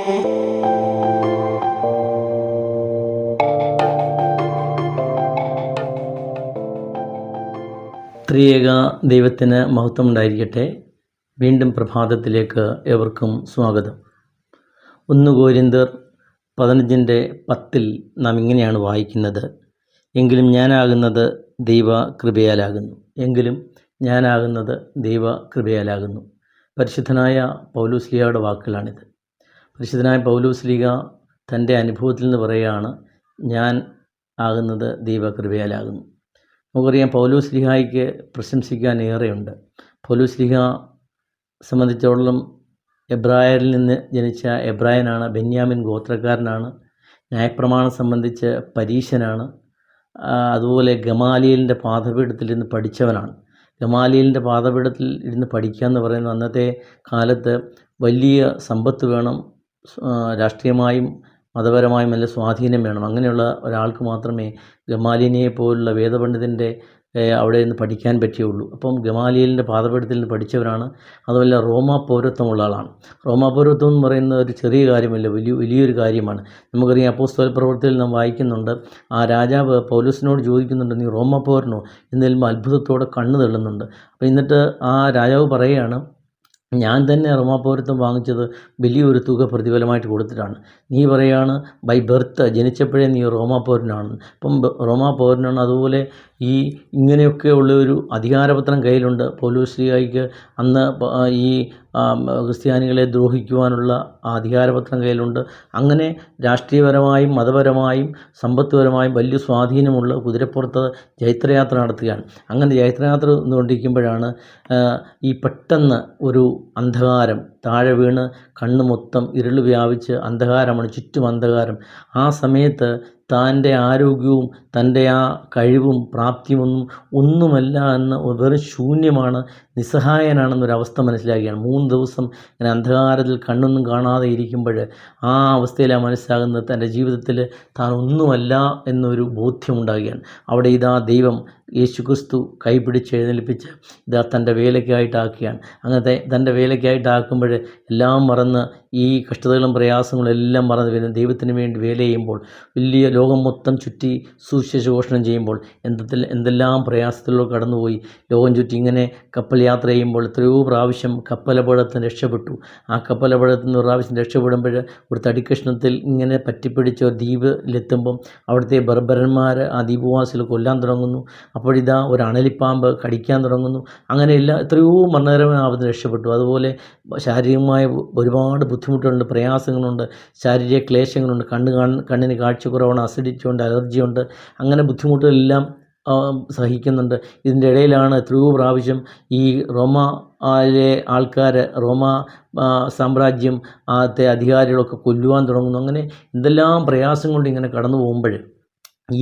ത്രിയേക ദൈവത്തിന് മഹത്വം ഉണ്ടായിരിക്കട്ടെ. വീണ്ടും പ്രഭാതത്തിലേക്ക് ഏവർക്കും സ്വാഗതം. 1 കൊരിന്ത്യർ 15:10 നാം ഇങ്ങനെയാണ് വായിക്കുന്നത്: എങ്കിലും ഞാനാകുന്നത് ദൈവ കൃപയാലാകുന്നു. പരിശുദ്ധനായ പൗലോസ്ലീഹയുടെ വാക്കുകളാണിത്. പരിശുദ്ധനായ പൗലോസ്ലീഹ തൻ്റെ അനുഭവത്തിൽ നിന്ന് പറയുകയാണ്, ഞാൻ ആകുന്നത് ദൈവ കൃപയാലാകുന്നു. നമുക്കറിയാം, പൗലോസ്ലീഹായ്ക്ക് പ്രശംസിക്കാൻ ഏറെയുണ്ട്. പൗലോസ്ലീഹ സംബന്ധിച്ചിടത്തോളം എബ്രായരിൽ നിന്ന് ജനിച്ച എബ്രായനാണ്, ബെന്യാമിൻ ഗോത്രക്കാരനാണ്, ന്യായപ്രമാണം സംബന്ധിച്ച് പരീശനാണ്. അതുപോലെ ഗമാലിയേലിൻ്റെ പാദപീഠത്തിൽ ഇരുന്ന് പഠിച്ചവനാണ്. ഗമാലിയേലിൻ്റെ പാദപീഠത്തിൽ ഇരുന്ന് പഠിക്കുക എന്ന് പറയുന്നത് അന്നത്തെ കാലത്ത് വലിയ സമ്പത്ത് വേണം, രാഷ്ട്രീയമായും മതപരമായും നല്ല സ്വാധീനം വേണം. അങ്ങനെയുള്ള ഒരാൾക്ക് മാത്രമേ ഗമാലിയനെ പോലുള്ള വേദപണ്ഡിതൻ്റെ അവിടെ നിന്ന് പഠിക്കാൻ പറ്റുകയുള്ളൂ. അപ്പം ഗമാലിയേലിൻ്റെ പാദപീഠത്തിൽ നിന്ന് പഠിച്ചവരാണ്. അതുപോലെ റോമാ പൗരത്വമുള്ള ആളാണ്. റോമാ പൗരത്വം എന്ന് പറയുന്നത് ഒരു ചെറിയ കാര്യമല്ല, വലിയൊരു കാര്യമാണ്. നമുക്കറിയാം, അപ്പോസ്തല പ്രവൃത്തിയിൽ നാം വായിക്കുന്നുണ്ട്, ആ രാജാവ് പൗലോസിനോട് ചോദിക്കുന്നുണ്ട്, നീ റോമാ പൗരനോ എന്ന് ചെല്ലുമ്പോൾ അത്ഭുതത്തോടെ കണ്ണ് തള്ളുന്നുണ്ട്. അപ്പോൾ എന്നിട്ട് ആ രാജാവ് പറയുകയാണ്, ഞാൻ തന്നെ റോമാ പൗരത്വം വാങ്ങിച്ചത് വലിയൊരു തുക പ്രതിഫലമായിട്ട് കൊടുത്തിട്ടാണ്. നീ പറയുകയാണ്, ബൈ ബർത്ത് ജനിച്ചപ്പോഴേ നീ റോമാ പൗരനാണ്. അപ്പം റോമാ പൗരനാണ്. അതുപോലെ ഇങ്ങനെയൊക്കെ ഉള്ള ഒരു അധികാരപത്രം കയ്യിലുണ്ട്. പൗലോസ്ലീഹായ്ക്ക് അന്ന് ഈ ക്രിസ്ത്യാനികളെ ദ്രോഹിക്കുവാനുള്ള അധികാരപത്രം കയ്യിലുണ്ട്. അങ്ങനെ രാഷ്ട്രീയപരമായും മതപരമായും സമ്പത്തുപരമായും വലിയ സ്വാധീനമുള്ള കുതിരപ്പുറത്ത് ജൈത്രയാത്ര നടത്തുകയാണ്. അങ്ങനെ ജൈത്രയാത്ര നിന്നുകൊണ്ടിരിക്കുമ്പോഴാണ് ഈ പെട്ടെന്ന് ഒരു അന്ധകാരം താഴെ വീണ് കണ്ണ് മൊത്തം ഇരുൾ വ്യാപിച്ച് അന്ധകാരമാണ്, ചുറ്റും അന്ധകാരം. ആ സമയത്ത് തൻ്റെ ആരോഗ്യവും തൻ്റെ ആ കഴിവും പ്രാപ്തിയൊന്നും ഒന്നുമല്ല എന്ന്, വെറും ശൂന്യമാണ്, നിസ്സഹായനാണെന്നൊരവസ്ഥ മനസ്സിലാക്കുകയാണ്. 3 ദിവസം ഇങ്ങനെ അന്ധകാരത്തിൽ കണ്ണൊന്നും കാണാതെ ഇരിക്കുമ്പോൾ ആ അവസ്ഥയിലാണ് മനസ്സിലാകുന്നത് തൻ്റെ ജീവിതത്തിൽ താൻ ഒന്നുമല്ല എന്നൊരു ബോധ്യമുണ്ടാകുകയാണ്. അവിടെ ഇതാ ദൈവം യേശുക്രിസ്തു കൈപിടിച്ച് എഴുന്നേൽപ്പിച്ച് ഇതാ തൻ്റെ വേലയ്ക്കായിട്ടാക്കുകയാണ്. അങ്ങനത്തെ തൻ്റെ വേലയ്ക്കായിട്ടാക്കുമ്പോൾ എല്ലാം മറന്ന്, ഈ കഷ്ടതകളും പ്രയാസങ്ങളും എല്ലാം മറന്ന് വരുന്ന ദൈവത്തിന് വേണ്ടി വേല ചെയ്യുമ്പോൾ, വലിയ ലോകം മൊത്തം ചുറ്റി സുവിശേഷഘോഷണം ചെയ്യുമ്പോൾ എന്തെല്ലാം പ്രയാസത്തിലൂടെ കടന്നുപോയി ലോകം ചുറ്റി ഇങ്ങനെ കപ്പൽ യാത്ര ചെയ്യുമ്പോൾ എത്രയോ പ്രാവശ്യം കപ്പലപകടത്തിന് രക്ഷപ്പെട്ടു. ആ കപ്പലപകടത്തിൽ നിന്ന് ഒരു പ്രാവശ്യം രക്ഷപ്പെടുമ്പോൾ ഒരു തടിക്കഷ്ണത്തിൽ ഇങ്ങനെ പറ്റിപ്പിടിച്ച ഒരു ദ്വീപിലെത്തുമ്പം അവിടുത്തെ ബർബരന്മാർ ആ ദ്വീപവാസികൾ കൊല്ലാൻ തുടങ്ങുന്നു. അപ്പോഴിതാ ഒരു അണലിപ്പാമ്പ് കടിക്കാൻ തുടങ്ങുന്നു. അങ്ങനെയെല്ലാം എത്രയോ മരണകരമായി അവിടുന്ന് രക്ഷപ്പെട്ടു. അതുപോലെ ശാരീരികമായ ഒരുപാട് ബുദ്ധിമുട്ടുകളുണ്ട്, പ്രയാസങ്ങളുണ്ട്, ശാരീരിക ക്ലേശങ്ങളുണ്ട്, കണ്ണിന് കാഴ്ചക്കുറവാണ്, അസിഡിറ്റി ഉണ്ട്, അലർജിയുണ്ട്, അങ്ങനെ ബുദ്ധിമുട്ടുകളെല്ലാം സഹിക്കുന്നുണ്ട്. ഇതിൻ്റെ ഇടയിലാണ് എത്രയോ പ്രാവശ്യം ഈ റോമായിലെ ആൾക്കാർ, റോമാ സാമ്രാജ്യം ആദ്യത്തെ അധികാരികളൊക്കെ കൊല്ലുവാൻ തുടങ്ങുന്നു. അങ്ങനെ എന്തെല്ലാം പ്രയാസം കൊണ്ട് ഇങ്ങനെ കടന്നു പോകുമ്പോൾ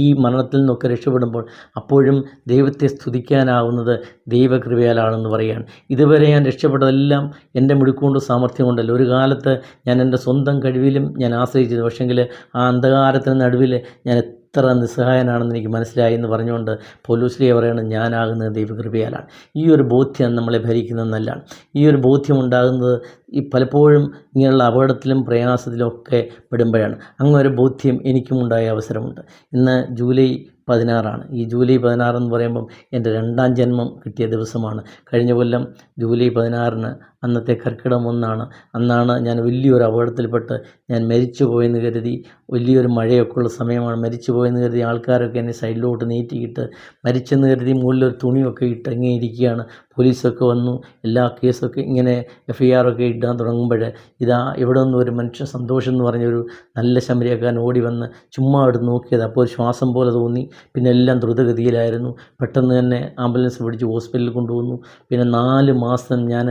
ഈ മരണത്തിൽ നിന്നൊക്കെ രക്ഷപ്പെടുമ്പോൾ അപ്പോഴും ദൈവത്തെ സ്തുതിക്കാനാവുന്നത് ദൈവകൃപയാലാണെന്ന് പറയുകയാണ്. ഇതുവരെ ഞാൻ രക്ഷപ്പെട്ടതെല്ലാം എൻ്റെ മിടുക്കുകൊണ്ട് സാമർഥ്യം കൊണ്ടല്ല. ഒരു കാലത്ത് ഞാൻ എൻ്റെ സ്വന്തം കഴിവിലും ഞാൻ ആശ്രയിച്ചത്, പക്ഷെങ്കിൽ ആ അന്ധകാരത്തിന് നടുവിൽ ഞാൻ എത്ര നിസ്സഹായനാണെന്ന് എനിക്ക് മനസ്സിലായി എന്ന് പറഞ്ഞുകൊണ്ട് പൗലോസ്ലീഹ പറയുന്നത്, ഞാനാകുന്നത് ദൈവകൃപയാലാണ്. ഈ ഒരു ബോധ്യം നമ്മളെ ഭരിക്കുന്നത് നല്ലതാണ്. ഈ ഒരു ബോധ്യം ഉണ്ടാകുന്നത് ഈ പലപ്പോഴും ഇങ്ങനെയുള്ള അപകടത്തിലും പ്രയാസത്തിലും ഒക്കെ പെടുമ്പോഴാണ്. അങ്ങനെ ഒരു ബോധ്യം എനിക്കും ഉണ്ടായ അവസരമുണ്ട്. ഇന്ന് ജൂലൈ 16 ഈ ജൂലൈ 16 എന്ന് പറയുമ്പം എൻ്റെ 2ാം ജന്മം കിട്ടിയ ദിവസമാണ്. കഴിഞ്ഞ കൊല്ലം ജൂലൈ 16 അന്നത്തെ കർക്കിടകം 1 അന്നാണ് ഞാൻ വലിയൊരു അപകടത്തിൽപ്പെട്ട് ഞാൻ മരിച്ചു പോയെന്ന് കരുതി. വലിയൊരു മഴയൊക്കെ ഉള്ള സമയമാണ്. മരിച്ചു പോയെന്ന് കരുതി ആൾക്കാരൊക്കെ എന്നെ സൈഡിലോട്ട് നീട്ടിയിട്ട്, മരിച്ചെന്ന് കരുതി മുകളിലൊരു തുണിയൊക്കെ ഇട്ട് ഇങ്ങനെ ഇരിക്കുകയാണ്. പോലീസൊക്കെ വന്നു, എല്ലാ കേസൊക്കെ ഇങ്ങനെ FIR ഒക്കെ ഇടാൻ തുടങ്ങുമ്പോൾ ഇതാ ഇവിടെ നിന്ന് ഒരു മനുഷ്യ സന്തോഷം എന്ന് പറഞ്ഞൊരു നല്ല ശമരിയക്കാരൻ ഓടി വന്ന് ചുമ്മാ എടുത്ത് നോക്കിയത്. അപ്പോൾ ഒരു ശ്വാസം പോലെ തോന്നി. പിന്നെ എല്ലാം ദ്രുതഗതിയിലായിരുന്നു. പെട്ടെന്ന് തന്നെ ആംബുലൻസ് പിടിച്ച് ഹോസ്പിറ്റലിൽ കൊണ്ടുവന്നു. പിന്നെ 4 മാസം ഞാൻ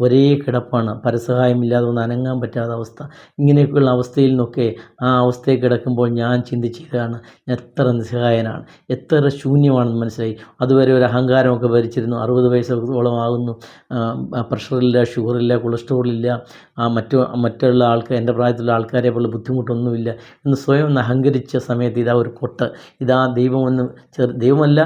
ഒരേ കിടപ്പാണ്, പരസഹായമില്ലാതെ ഒന്ന് അനങ്ങാൻ പറ്റാത്ത അവസ്ഥ. ഇങ്ങനെയൊക്കെയുള്ള അവസ്ഥയിൽ നിന്നൊക്കെ ആ അവസ്ഥയിൽ കിടക്കുമ്പോൾ ഞാൻ ചിന്തിച്ചതാണ്, ഞാൻ എത്ര നിസ്സഹായനാണ്, എത്ര ശൂന്യമാണെന്ന് മനസ്സിലായി. അതുവരെ ഒരു അഹങ്കാരമൊക്കെ ഭരിച്ചിരുന്നു. 60 വയസ്സോളം ആകുന്നു, പ്രഷറില്ല, ഷുഗറില്ല, കൊളസ്ട്രോളില്ല, മറ്റുള്ള ആൾക്കാർ, എൻ്റെ പ്രായത്തിലുള്ള ആൾക്കാരെ പോലുള്ള ബുദ്ധിമുട്ടൊന്നുമില്ല എന്ന് സ്വയം ഒന്ന് അഹങ്കരിച്ച സമയത്ത് ഇതാ ഒരു കൊട്ട്, ഇതാ ദൈവമൊന്ന് ദൈവമല്ല,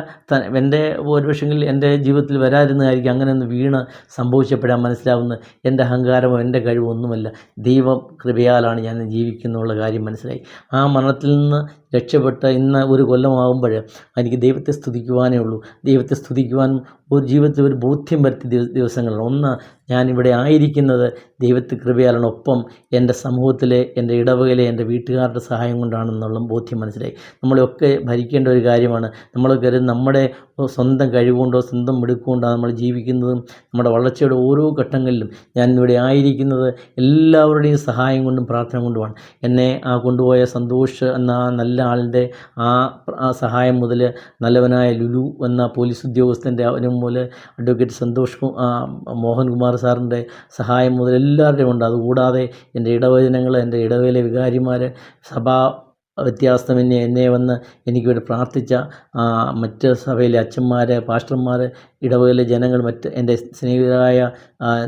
എൻ്റെ ഒരു പക്ഷെങ്കിൽ എൻ്റെ ജീവിതത്തിൽ വരാതിരുന്നതായിരിക്കും. അങ്ങനെ ഒന്ന് വീണ് സംഭവിച്ചപ്പോഴാണ് മനസ്സിലാവുന്നത് എൻ്റെ അഹങ്കാരമോ എൻ്റെ കഴിവോ ഒന്നുമല്ല, ദൈവം കൃപയാലാണ് ഞാൻ ജീവിക്കുന്നുള്ള കാര്യം മനസ്സിലായി. ആ മരണത്തിൽ നിന്ന് രക്ഷപ്പെട്ട് ഇന്ന് ഒരു കൊല്ലമാകുമ്പോൾ എനിക്ക് ദൈവത്തെ സ്തുതിക്കുവാനേ ഉള്ളൂ. ദൈവത്തെ സ്തുതിക്കുവാനും ഒരു ജീവിതത്തിൽ ഒരു ബോധ്യം വരുത്തിയ ദിവസങ്ങളാണ്. ഒന്ന്, ഞാനിവിടെ ആയിരിക്കുന്നത് ദൈവത്തെ കൃപയാലാണ്. ഒപ്പം എൻ്റെ സമൂഹത്തിലെ, എൻ്റെ ഇടവകയിലെ, എൻ്റെ വീട്ടുകാരുടെ സഹായം കൊണ്ടാണെന്നുള്ള ബോധ്യം മനസ്സിലായി. നമ്മളെയൊക്കെ ഭരിക്കേണ്ട ഒരു കാര്യമാണ്. നമ്മൾ കരുതും നമ്മുടെ സ്വന്തം കഴിവുകൊണ്ടോ സ്വന്തം മിടുക്കുകൊണ്ടാണ് നമ്മൾ ജീവിക്കുന്നതും. നമ്മുടെ വളർച്ചയുടെ ഓരോ ഘട്ടങ്ങളിലും ഞാൻ ഇവിടെ ആയിരിക്കുന്നത് എല്ലാവരുടെയും സഹായം കൊണ്ടും പ്രാർത്ഥന കൊണ്ടുമാണ്. എന്നെ കൊണ്ടുപോയ സന്തോഷ് എന്ന ആ നല്ല ആളിൻ്റെ ആ സഹായം മുതൽ നല്ലവനായ ലുലു എന്ന പോലീസ് ഉദ്യോഗസ്ഥൻ്റെ അവനും മുതൽ അഡ്വക്കേറ്റ് സന്തോഷ് മോഹൻകുമാർ സാറിൻ്റെ സഹായം മുതൽ എല്ലാവരുടെയും ഉണ്ട്. അതുകൂടാതെ എൻ്റെ ഇടവചനങ്ങൾ, എൻ്റെ ഇടവയിലെ വികാരിമാർ, സഭാ വ്യത്യാസമന്യേ എന്നെ വന്ന് എനിക്ക് വേണ്ടി പ്രാർത്ഥിച്ച മറ്റ് സഭയിലെ അച്ഛന്മാർ, പാസ്റ്റർമാർ, ഇടവകയിലെ ജനങ്ങൾ, മറ്റ് എൻ്റെ സ്നേഹിതരായ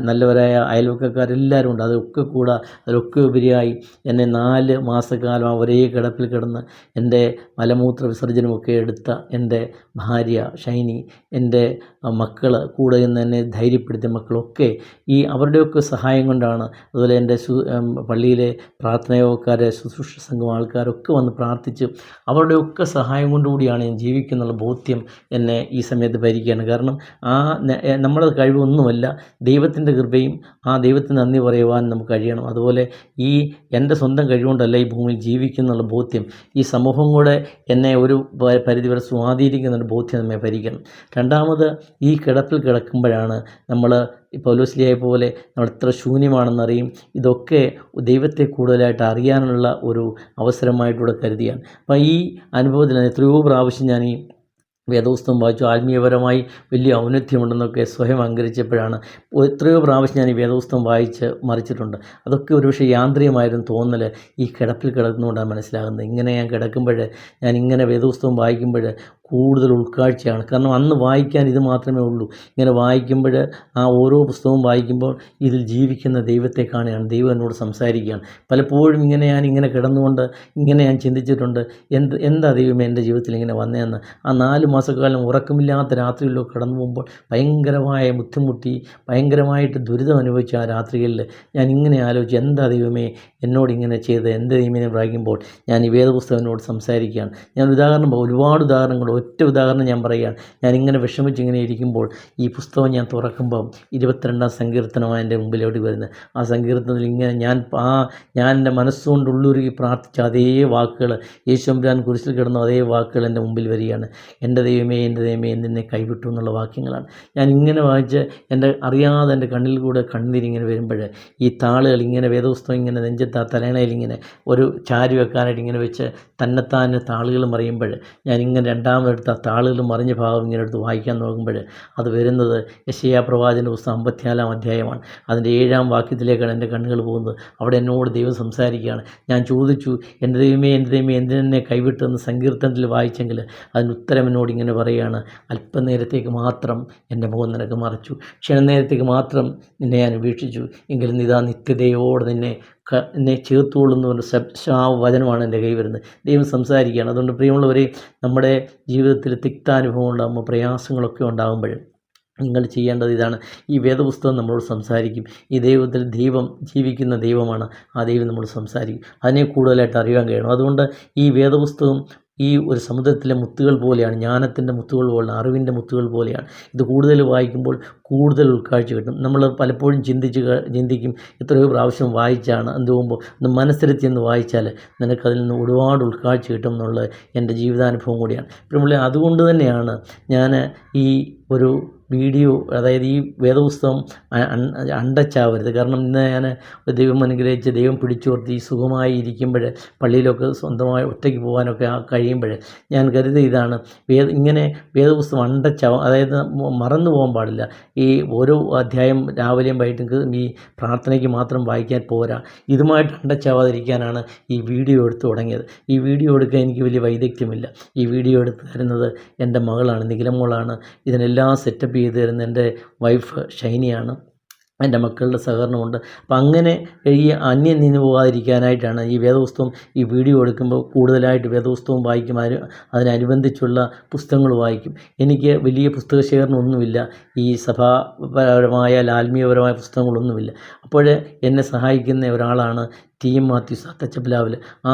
നല്ലവരായ അയൽവക്കക്കാരെല്ലാവരും ഉണ്ട്. അതിലൊക്കെ ഉപരിയായി എന്നെ 4 മാസക്കാലം ഒരേ കിടപ്പിൽ കിടന്ന് എൻ്റെ മലമൂത്ര വിസർജനമൊക്കെ എടുത്ത എൻ്റെ ഭാര്യ ഷൈനി, എൻ്റെ മക്കൾ, കൂടെ നിന്ന് എന്നെ ധൈര്യപ്പെടുത്തിയ മക്കളൊക്കെ അവരുടെയൊക്കെ സഹായം കൊണ്ടാണ്. അതുപോലെ എൻ്റെ പള്ളിയിലെ പ്രാർത്ഥനയോക്കാർ, ശുശ്രൂഷ സംഘം ആൾക്കാരൊക്കെ വന്ന് പ്രാർത്ഥിച്ച് അവരുടെയൊക്കെ സഹായം കൊണ്ടുകൂടിയാണ് ഞാൻ ജീവിക്കുന്നുള്ള ബോധ്യം എന്നെ ഈ സമയത്ത് ഭരിക്കുകയാണ്. കാരണം നമ്മുടെ കഴിവൊന്നുമല്ല, ദൈവത്തിൻ്റെ കൃപയും ദൈവത്തിന് നന്ദി പറയുവാൻ നമുക്ക് കഴിയണം. അതുപോലെ എൻ്റെ സ്വന്തം കഴിവുകൊണ്ടല്ല ഈ ഭൂമിയിൽ ജീവിക്കുന്നുള്ള ബോധ്യം, ഈ സമൂഹം കൂടെ എന്നെ ഒരു പരിധിവരെ സ്വാധീനിക്കുന്നൊരു ബോധ്യം നമ്മെ ഭരിക്കണം. രണ്ടാമത്, ഈ കിടപ്പിൽ കിടക്കുമ്പോഴാണ് നമ്മൾ പൗലോസ്ലിയെ പോലെ നമ്മൾ എത്ര ശൂന്യമാണെന്നറിയും. ഇതൊക്കെ ദൈവത്തെ കൂടുതലായിട്ട് അറിയാനുള്ള ഒരു അവസരമായിട്ടൂടെ കരുതിയാണ്. അപ്പോൾ ഈ അനുഭവത്തിൽ എത്രയോ പ്രാവശ്യം ഞാൻ ഈ വേദപുസ്തകം വായിച്ചു. ആത്മീയപരമായി വലിയ ഔന്നത്യമുണ്ടെന്നൊക്കെ സ്വയം അംഗീകരിച്ചപ്പോഴാണ് എത്രയോ പ്രാവശ്യം ഞാൻ ഈ വേദപുസ്തകം വായിച്ച് മറിച്ചിട്ടുണ്ട്. അതൊക്കെ ഒരുപക്ഷെ യാന്ത്രികമായിരുന്നു തോന്നൽ. ഈ കിടപ്പിൽ കിടക്കുന്നതുകൊണ്ടാണ് മനസ്സിലാകുന്നത്. ഇങ്ങനെ ഞാൻ കിടക്കുമ്പോൾ, ഞാൻ ഇങ്ങനെ വേദപുസ്തകം വായിക്കുമ്പോൾ കൂടുതൽ ഉൾക്കാഴ്ചയാണ്. കാരണം അന്ന് വായിക്കാൻ ഇത് മാത്രമേ ഉള്ളൂ. ഇങ്ങനെ വായിക്കുമ്പോൾ, ഓരോ പുസ്തകവും വായിക്കുമ്പോൾ ഇതിൽ ജീവിക്കുന്ന ദൈവത്തെ കാണുകയാണ്. ദൈവം എന്നോട് സംസാരിക്കുകയാണ്. പലപ്പോഴും ഞാൻ കിടന്നുകൊണ്ട് ഞാൻ ചിന്തിച്ചിട്ടുണ്ട്, എന്താ ദൈവമേ എൻ്റെ ജീവിതത്തിൽ ഇങ്ങനെ വന്നതെന്ന്. 4 മാസക്കാലം ഉറക്കമില്ലാത്ത രാത്രികളിലൊക്കെ കടന്നു പോകുമ്പോൾ ഭയങ്കരമായ ബുദ്ധിമുട്ടി, ഭയങ്കരമായിട്ട് ദുരിതം അനുഭവിച്ച ആ രാത്രികളിൽ ഞാൻ ഇങ്ങനെ ആലോചിച്ച്, എന്താ ദൈവമേ എന്നോട് ഇങ്ങനെ ചെയ്ത്, എൻ്റെ ദൈവമേ വായിക്കുമ്പോൾ ഞാൻ ഈ വേദപുസ്തകം എന്നോട് സംസാരിക്കുകയാണ്. ഞാൻ ഒരുപാട് ഉദാഹരണങ്ങൾ, ഒറ്റ ഉദാഹരണം ഞാൻ പറയുകയാണ്. ഞാനിങ്ങനെ വിഷമിച്ചിങ്ങനെ ഇരിക്കുമ്പോൾ ഈ പുസ്തകം ഞാൻ തുറക്കുമ്പം 22-ാം സങ്കീർത്തനമാണ് എൻ്റെ മുമ്പിലോട്ട് വരുന്നത്. ആ സങ്കീർത്തനത്തിൽ ഇങ്ങനെ ഞാൻ എൻ്റെ മനസ്സുകൊണ്ട് ഉള്ളുരുകി പ്രാർത്ഥിച്ച അതേ വാക്കുകൾ, യേശുമ്പുരാൻ കുരിശിൽ കിടന്ന അതേ വാക്കുകൾ എൻ്റെ മുമ്പിൽ വരികയാണ്. എൻ്റെ ദൈവമേ എന്നെ കൈവിട്ടു എന്നുള്ള വാക്യങ്ങളാണ്. ഞാൻ ഇങ്ങനെ വായിച്ച് അറിയാതെ എൻ്റെ കണ്ണിൽ കൂടെ കണ്ണീരിങ്ങനെ വരുമ്പോൾ ഈ താളുകൾ ഇങ്ങനെ, വേദപുസ്തകം ഇങ്ങനെ നെഞ്ചത്ത് തലയണയിൽ ഇങ്ങനെ ഒരു ചാരി വെക്കാനായിട്ട് ഇങ്ങനെ വെച്ച് തന്നെത്താൻ താളുകൾ മറിയുമ്പോൾ ഞാനിങ്ങനെ രണ്ടാമതെടുത്ത് ആ താളുകൾ മറിഞ്ഞ ഭാഗം ഇങ്ങനെ എടുത്ത് വായിക്കാൻ നോക്കുമ്പോൾ അത് വരുന്നത് യെശയ്യാ പ്രവാചകൻ്റെ പുസ്തകം 54-ാം അധ്യായമാണ്. അതിൻ്റെ 7-ാം വാക്യത്തിലേക്കാണ് എൻ്റെ കണ്ണുകൾ പോകുന്നത്. അവിടെ എന്നോട് ദൈവം സംസാരിക്കുകയാണ്. ഞാൻ ചോദിച്ചു, എൻ്റെ ദൈവമേ എന്തിനെന്നെ കൈവിട്ടെന്ന് സങ്കീർത്തനത്തിൽ വായിച്ചെങ്കിൽ അതിന് ഉത്തരം എന്നോട് ഇങ്ങനെ പറയുകയാണ്, അല്പനേരത്തേക്ക് മാത്രം എൻ്റെ മുഖം നിനക്ക് മറച്ചു, ക്ഷണനേരത്തേക്ക് മാത്രം നിന്നെ ഞാൻ വീക്ഷിച്ചു, എങ്കിലും ഇതാ നിത്യതയോടെ നിന്നെ ചേർത്തുകൊള്ളുന്ന ഒരു വചനമാണ് എൻ്റെ കൈ വരുന്നത്. ദൈവം സംസാരിക്കുകയാണ്. അതുകൊണ്ട് പ്രിയമുള്ളവരെ, നമ്മുടെ ജീവിതത്തിൽ തിക്താനുഭവം ഉണ്ടാകുമ്പോൾ, പ്രയാസങ്ങളൊക്കെ ഉണ്ടാകുമ്പോൾ നിങ്ങൾ ചെയ്യേണ്ടത് ഇതാണ്. ഈ വേദപുസ്തകം നമ്മളോട് സംസാരിക്കും. ഈ ദൈവം ജീവിക്കുന്ന ദൈവമാണ്. ആ ദൈവം നമ്മളോട് സംസാരിക്കും. അതിനെ കൂടുതലായിട്ട് അറിയാൻ കഴിയണം. അതുകൊണ്ട് ഈ വേദപുസ്തകം ഈ ഒരു സമുദ്രത്തിലെ മുത്തുകൾ പോലെയാണ്, ജ്ഞാനത്തിൻ്റെ മുത്തുകൾ പോലെയാണ്, അറിവിൻ്റെ മുത്തുകൾ പോലെയാണ്. ഇത് കൂടുതൽ വായിക്കുമ്പോൾ കൂടുതൽ ഉൾക്കാഴ്ച കിട്ടും. നമ്മൾ പലപ്പോഴും ചിന്തിക്കും, എത്രയോ പ്രാവശ്യം വായിച്ചാണ് എന്തുമ്പോൾ ഒന്ന് മനസ്സിരുത്തി എന്ന് വായിച്ചാൽ നിനക്കതിൽ നിന്ന് ഒരുപാട് ഉൾക്കാഴ്ച കിട്ടും എന്നുള്ളത് എൻ്റെ ജീവിതാനുഭവം കൂടിയാണ്. പിന്നെ അതുകൊണ്ട് തന്നെയാണ് ഞാൻ ഈ ഒരു വീഡിയോ, അതായത് ഈ വേദപുസ്തകം അണ്ടച്ചാവരുത്. കാരണം ഇന്ന് ഞാൻ ദൈവം അനുഗ്രഹിച്ച് ദൈവം പിടിച്ചുവർത്തി സുഖമായി ഇരിക്കുമ്പോൾ, പള്ളിയിലൊക്കെ സ്വന്തമായി ഒറ്റയ്ക്ക് പോകാനൊക്കെ കഴിയുമ്പോൾ ഞാൻ കരുതി ഇതാണ്, ഇങ്ങനെ വേദപുസ്തകം അതായത് മറന്നു പോകാൻ പാടില്ല. ഈ ഓരോ അധ്യായം രാവിലെയും വൈകിട്ടും ഈ പ്രാർത്ഥനയ്ക്ക് മാത്രം വായിക്കാൻ പോരാ, ഇതുമായിട്ട് അണ്ടച്ചാവാതിരിക്കാനാണ് ഈ വീഡിയോ എടുത്ത് തുടങ്ങിയത്. ഈ വീഡിയോ എടുക്കാൻ എനിക്ക് വലിയ വൈദഗ്ധ്യമില്ല. ഈ വീഡിയോ എടുത്ത് തരുന്നത് എൻ്റെ മകളാണ്, നിഖിലമോളാണ്. ഇതിനെല്ലാം സെറ്റപ്പ് ചെയ്ത് തരുന്ന എൻ്റെ വൈഫ് ഷൈനിയാണ്. എൻ്റെ മക്കളുടെ സഹകരണമുണ്ട്. അപ്പം അങ്ങനെ ഈ അന്യം നിന്ന് പോകാതിരിക്കാനായിട്ടാണ് ഈ വേദപുസ്തകം ഈ വീഡിയോ എടുക്കുമ്പോൾ കൂടുതലായിട്ട് വേദപുസ്തകം വായിക്കും. അതിനനുബന്ധിച്ചുള്ള പുസ്തകങ്ങൾ വായിക്കും. എനിക്ക് വലിയ പുസ്തക ശേഖരണമൊന്നുമില്ല. ഈ സഭാപരമായ ആത്മീയപരമായ പുസ്തകങ്ങളൊന്നുമില്ല. അപ്പോൾ എന്നെ സഹായിക്കുന്ന ഒരാളാണ് TM മാത്യൂസ് തച്ചപ്പിലാവിൽ. ആ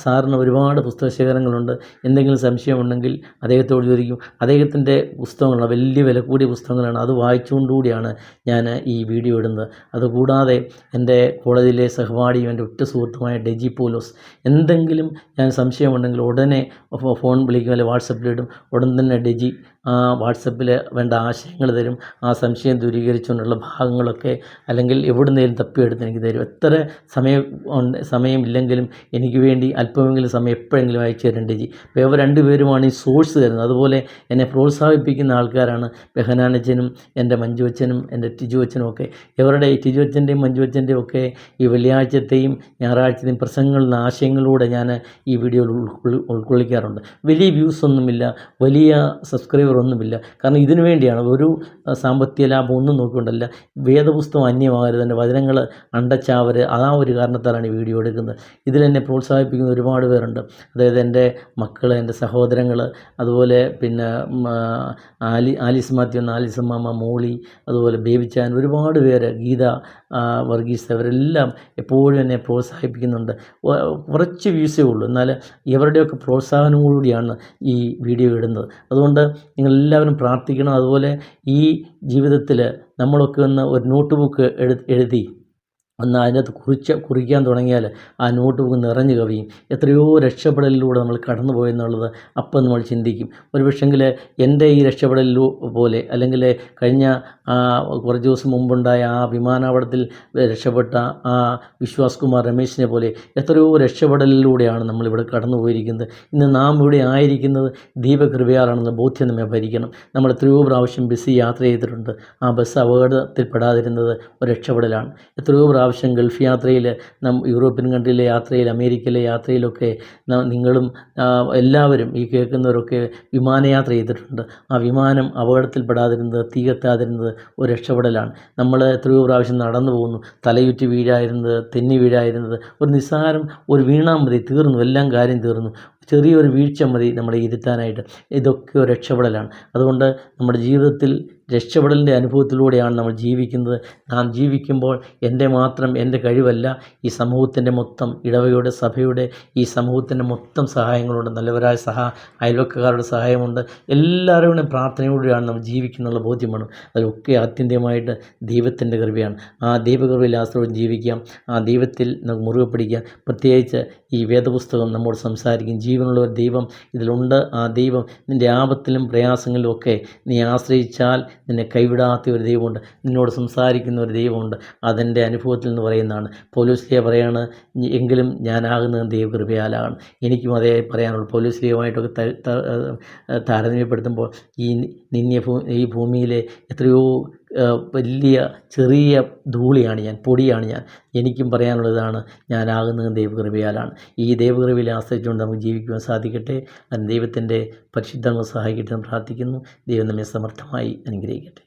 സാറിന് ഒരുപാട് പുസ്തക ശേഖരങ്ങളുണ്ട്. എന്തെങ്കിലും സംശയമുണ്ടെങ്കിൽ അദ്ദേഹത്തോട് ചോദിക്കും. അദ്ദേഹത്തിൻ്റെ പുസ്തകങ്ങളാണ്, വലിയ വില കൂടിയ പുസ്തകങ്ങളാണ്. അത് വായിച്ചുകൊണ്ടുകൂടിയാണ് ഞാൻ ഈ വീഡിയോ ഇടുന്നത്. അതുകൂടാതെ എൻ്റെ കോളേജിലെ സഹപാഠിയും എൻ്റെ ഉറ്റ സുഹൃത്തുമായ ഡെജി പോലോസ്, എന്തെങ്കിലും ഞാൻ സംശയമുണ്ടെങ്കിൽ ഉടനെ ഫോൺ വിളിക്കും, അല്ലെങ്കിൽ വാട്സപ്പിലിടും. ഉടൻ തന്നെ ഡെജി ആ വാട്സപ്പിൽ വേണ്ട ആശയങ്ങൾ തരും. ആ സംശയം ദൂരീകരിച്ചുകൊണ്ടുള്ള ഭാഗങ്ങളൊക്കെ അല്ലെങ്കിൽ എവിടുന്നേലും തപ്പിയെടുത്ത് എനിക്ക് തരും. എത്ര സമയമില്ലെങ്കിലും എനിക്ക് വേണ്ടി അല്പമെങ്കിലും സമയം എപ്പോഴെങ്കിലും അയച്ചു തരും ഡെജി. അപ്പോൾ ഇവർ രണ്ടുപേരുമാണ് ഈ സോഴ്സ് തരുന്നത്. അതുപോലെ എന്നെ പ്രോത്സാഹിപ്പിക്കുന്ന ആൾക്കാരാണ് ബെഹനാനച്ചനും എൻ്റെ മഞ്ജുവച്ചനും എൻ്റെ ടിജുവച്ചനും ഒക്കെ. ഇവരുടെ ടിജുവച്ചൻ്റെയും മഞ്ജുവച്ചൻ്റെയും ഒക്കെ ഈ വെള്ളിയാഴ്ചത്തെയും ഞായറാഴ്ചത്തെയും പ്രസംഗങ്ങളുടെ ആശയങ്ങളിലൂടെ ഞാൻ ഈ വീഡിയോയിൽ ഉൾക്കൊള്ളിക്കാറുണ്ട്. വലിയ വ്യൂസ് ഒന്നുമില്ല, വലിയ സബ്സ്ക്രൈബർ ഒന്നുമില്ല. കാരണം ഇതിനു വേണ്ടിയാണ്, ഒരു സാമ്പത്തിക ലാഭം ഒന്നും നോക്കിക്കൊണ്ടല്ല. വേദപുസ്തകം അന്യമാകരുത്, എൻ്റെ വചനങ്ങൾ അണ്ടച്ചാവര്, ആ ഒരു കാരണത്താലാണ് ഈ വീഡിയോ എടുക്കുന്നത്. ഇതിലെന്നെ പ്രോത്സാഹിപ്പിക്കുന്ന ഒരുപാട് പേരുണ്ട്. അതായത് എൻ്റെ മക്കൾ, എൻ്റെ സഹോദരങ്ങൾ, അതുപോലെ പിന്നെ ആലിസ് മാത്യു, ആലിസ് അമ്മാമ്മ, മോളി, അതുപോലെ ബേബിച്ചാൻ, ഒരുപാട് പേര്, ഗീത വർഗീസ്, അവരെല്ലാം എപ്പോഴും എന്നെ പ്രോത്സാഹിപ്പിക്കുന്നുണ്ട്. കുറച്ച് വ്യൂസേ ഉള്ളൂ, എന്നാൽ ഇവരുടെയൊക്കെ പ്രോത്സാഹനം കൂടിയാണ് ഈ വീഡിയോ ഇടുന്നത്. അതുകൊണ്ട് നിങ്ങളെല്ലാവരും പ്രാർത്ഥിക്കണം. അതുപോലെ ഈ ജീവിതത്തിൽ നമ്മളൊക്കെ ഒന്ന് ഒരു നോട്ട് ബുക്ക് എഴുതി ഒന്ന് അതിനകത്ത് കുറിക്കാൻ തുടങ്ങിയാൽ ആ നോട്ട് ബുക്ക് നിറഞ്ഞു കവിയും. എത്രയോ രക്ഷപ്പെടലിലൂടെ നമ്മൾ കടന്നു പോയെന്നുള്ളത് അപ്പം നമ്മൾ ചിന്തിക്കും. ഒരു പക്ഷെങ്കിൽ എൻ്റെ ഈ രക്ഷപ്പെടലിലൂ പോലെ, അല്ലെങ്കിൽ കഴിഞ്ഞ കുറച്ച് ദിവസം മുമ്പുണ്ടായ ആ വിമാനാപകടത്തിൽ രക്ഷപ്പെട്ട ആ വിശ്വാസ് കുമാർ രമേശിനെ പോലെ എത്രയോ രക്ഷപ്പെടലിലൂടെയാണ് നമ്മളിവിടെ കടന്നു പോയിരിക്കുന്നത്. ഇന്ന് നാം ഇവിടെ ആയിരിക്കുന്നത് ദൈവകൃപയാലാണെന്ന ബോധ്യം നമ്മെ ഭരിക്കണം. നമ്മൾ എത്രയോ പ്രാവശ്യം ബസ് യാത്ര ചെയ്തിട്ടുണ്ട്. ആ ബസ് അപകടത്തിൽപ്പെടാതിരുന്നത് ഒരു രക്ഷപ്പെടലാണ്. എത്രയോ പ്രാവശ്യം ഗൾഫ് യാത്രയിൽ, യൂറോപ്യൻ കൺട്രിയിലെ യാത്രയിൽ, അമേരിക്കയിലെ യാത്രയിലൊക്കെ നിങ്ങളും എല്ലാവരും ഈ കേൾക്കുന്നവരൊക്കെ വിമാനയാത്ര ചെയ്തിട്ടുണ്ട്. ആ വിമാനം അപകടത്തിൽപ്പെടാതിരുന്നത്, തീ കത്താതിരുന്നത് ഒരു രക്ഷപ്പെടലാണ്. നമ്മൾ എത്രയോ പ്രാവശ്യം നടന്നു പോകുന്നു, തലയുറ്റി വീഴായിരുന്നത്, തെന്നി വീഴായിരുന്നത്, ഒരു നിസ്സാരം ഒരു വീണാൽ മതി, തീർന്നു, എല്ലാം കാര്യം തീർന്നു. ചെറിയൊരു വീഴ്ച മതി നമ്മളെ ഇരുത്താനായിട്ട്. ഇതൊക്കെ ഒരു രക്ഷപ്പെടലാണ്. അതുകൊണ്ട് നമ്മുടെ ജീവിതത്തിൽ രക്ഷപ്പെടലിൻ്റെ അനുഭവത്തിലൂടെയാണ് നമ്മൾ ജീവിക്കുന്നത്. നാം ജീവിക്കുമ്പോൾ എൻ്റെ കഴിവല്ല, ഈ സമൂഹത്തിൻ്റെ മൊത്തം, ഇടവകയുടെ, സഭയുടെ, ഈ സമൂഹത്തിൻ്റെ മൊത്തം സഹായങ്ങളുണ്ട്. നല്ലവരായ അയൽവക്കക്കാരുടെ സഹായമുണ്ട്. എല്ലാവരുടെ പ്രാർത്ഥനയോടെയാണ് നമ്മൾ ജീവിക്കുന്നുള്ള ബോധ്യമാണ്. അതിലൊക്കെ ആത്യന്തികമായിട്ട് ദൈവത്തിൻ്റെ കൃപയാണ്. ആ ദൈവകൃപയിൽ ആശ്രയം ജീവിക്കാം. ആ ദൈവത്തിൽ നമുക്ക് മുറുകെ പിടിക്കാം. പ്രത്യേകിച്ച് ഈ വേദപുസ്തകം നമ്മോട് സംസാരിക്കും. ജീവനുള്ള ഒരു ദൈവം ഇതിലുണ്ട്. ആ ദൈവം നിൻ്റെ ആപത്തിലും പ്രയാസങ്ങളിലും ഒക്കെ നീ ആശ്രയിച്ചാൽ നിന്നെ കൈവിടാത്ത ഒരു ദൈവമുണ്ട്. നിന്നോട് സംസാരിക്കുന്ന ഒരു ദൈവമുണ്ട്. അതെൻ്റെ അനുഭവത്തിൽ നിന്ന് പറയുന്നതാണ്. പൗലോസ്ലീഹ പറയാണ്, എങ്കിലും ഞാനാകുന്നത് ദൈവകൃപയാലാണ്. എനിക്കും അതേ പറയാനുള്ളൂ. പൗലോസ്ലീഹയുമായിട്ടൊക്കെ താരതമ്യപ്പെടുത്തുമ്പോൾ ഈ ഭൂമിയിലെ എത്രയോ വലിയ ചെറിയ ധൂളിയാണ് ഞാൻ, പൊടിയാണ് ഞാൻ. എനിക്കും പറയാനുള്ളതാണ്, ഞാനാകുന്നത് ദൈവകൃപയാലാണ്. ഈ ദൈവകൃപയിൽ ആശ്രയിച്ചുകൊണ്ട് നമുക്ക് ജീവിക്കുവാൻ സാധിക്കട്ടെ. ദൈവത്തിൻ്റെ പരിശുദ്ധങ്ങൾ സഹായിക്കട്ടെ എന്ന് പ്രാർത്ഥിക്കുന്നു. ദൈവം നമ്മെ സമർത്ഥമായി അനുഗ്രഹിക്കട്ടെ.